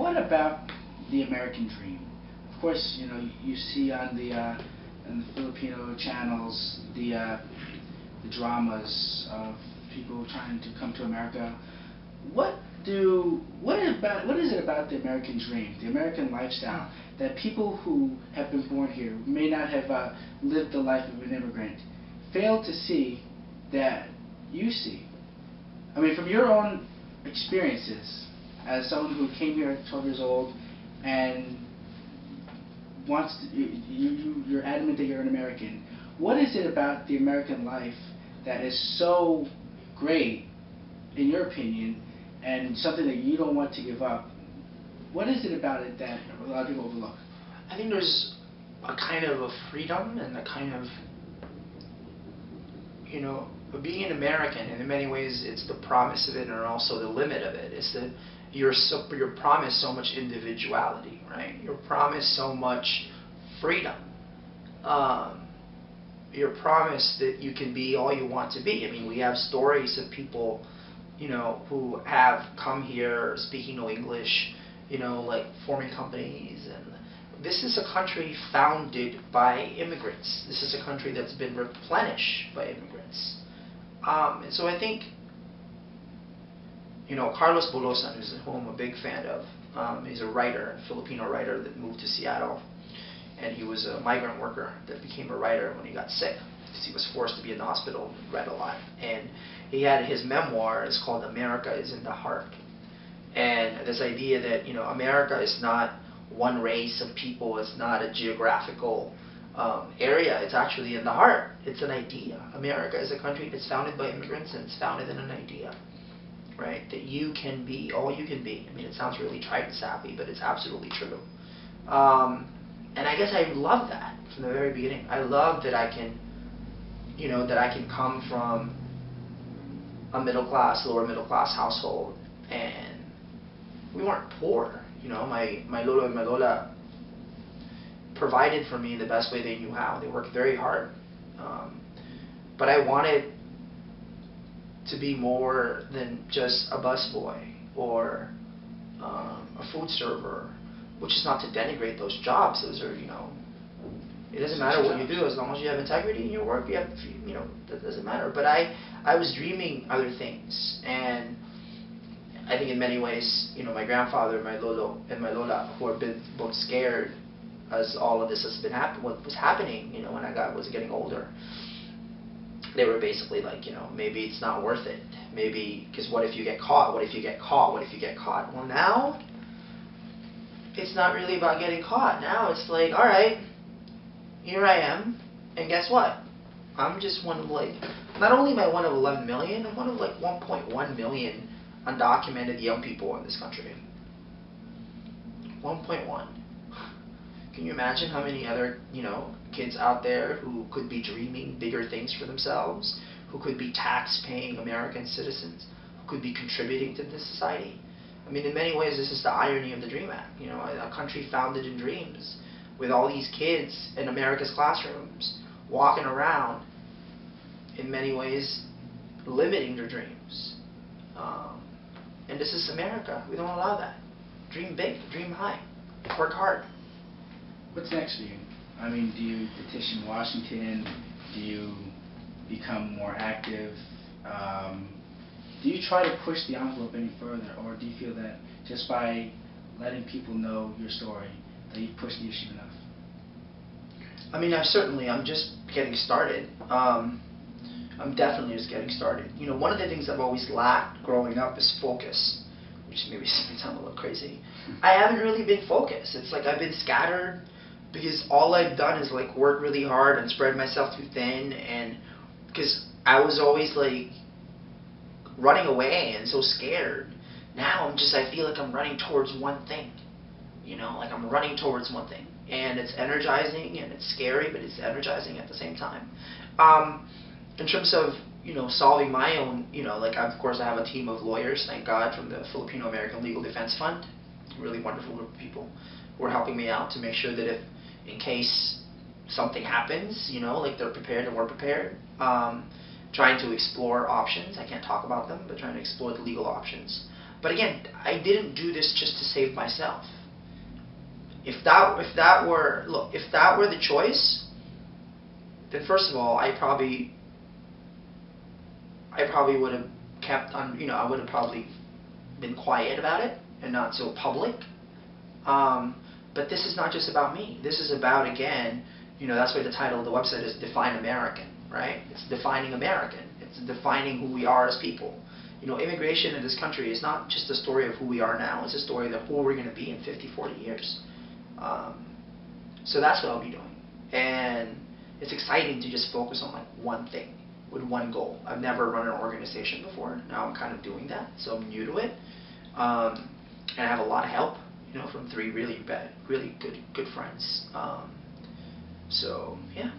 what about the American dream? Of course, you know, you see on the Filipino channels the dramas of people trying to come to America. What is it about the American dream, the American lifestyle, that people who have been born here, may not have lived the life of an immigrant, fail to see that you see? I mean, from your own experiences, as someone who came here at 12 years old and wants to, you're adamant that you're an American. What is it about the American life that is so great, in your opinion, and something that you don't want to give up? What is it about it that a lot of people overlook? I think there's a kind of a freedom and a kind of, you know, being an American, and in many ways it's the promise of it and also the limit of it. It's that you're promised so much individuality, right? You're promised so much freedom. You're promised that you can be all you want to be. I mean, we have stories of people, you know, who have come here speaking no English, you know, like forming companies. And this is a country founded by immigrants. This is a country that's been replenished by immigrants. And so I think, you know, Carlos Bulosan, who I'm a big fan of, he's a writer, a Filipino writer that moved to Seattle. And he was a migrant worker that became a writer when he got sick, because he was forced to be in the hospital and read a lot. And he had his memoir, it's called America is in the Heart. And this idea that, you know, America is not one race of people, it's not a geographical area, it's actually in the heart. It's an idea. America is a country that's founded by immigrants, and it's founded in an idea, right? That you can be all you can be. I mean, it sounds really trite and sappy, but it's absolutely true. And I guess I love that from the very beginning. I love that I can, you know, that I can come from a middle class, lower middle class household, and we weren't poor. You know, my lolo and my lola provided for me the best way they knew how. They worked very hard. But I wanted to be more than just a busboy or a food server, which is not to denigrate those jobs. Those are, you know, it doesn't matter what you do as long as you have integrity in your work. You have, you know, that doesn't matter. But I was dreaming other things, and I think in many ways, you know, my grandfather, my lolo, and my lola, who have been both scared as all of this has been what was happening, you know, when I was getting older. They were basically like, you know, maybe it's not worth it. Maybe, because what if you get caught? What if you get caught? What if you get caught? Well, now it's not really about getting caught. Now it's like, all right, here I am, and guess what? I'm just one of, like, not only am I one of 11 million, I'm one of like 1.1 million undocumented young people in this country. 1.1. Can you imagine how many other, you know, kids out there who could be dreaming bigger things for themselves, who could be tax-paying American citizens, who could be contributing to this society? I mean, in many ways, this is the irony of the DREAM Act. You know, a country founded in dreams, with all these kids in America's classrooms walking around, in many ways, limiting their dreams. And this is America. We don't allow that. Dream big, dream high, work hard. What's next for you? I mean, do you petition Washington? Do you become more active? Do you try to push the envelope any further, or do you feel that just by letting people know your story, that you've pushed the issue enough? I mean, I'm just getting started. I'm definitely just getting started. You know, one of the things I've always lacked growing up is focus, which maybe sounds a little crazy. I haven't really been focused. It's like I've been scattered, because all I've done is like work really hard and spread myself too thin, and because I was always like running away and so scared. Now I feel like I'm running towards one thing. You know, like I'm running towards one thing, and it's energizing and it's scary, but it's energizing at the same time. In terms of, you know, solving my own, you know, like of course I have a team of lawyers, thank God, from the Filipino American Legal Defense Fund, a really wonderful group of people who are helping me out to make sure that if, in case something happens, you know, like they're prepared and we're prepared. Trying to explore options. I can't talk about them, but trying to explore the legal options. But again, I didn't do this just to save myself. If that were the choice, then first of all, I probably would have kept on, I would have probably been quiet about it and not so public. But this is not just about me. This is about, again, that's why the title of the website is Define American, right? It's defining American. It's defining who we are as people. Immigration in this country is not just a story of who we are now. It's a story of who we're going to be in 50, 40 years. So that's what I'll be doing. And it's exciting to just focus on like one thing with one goal. I've never run an organization before. Now I'm kind of doing that, so I'm new to it. And I have a lot of help, from 3 really good friends. So yeah.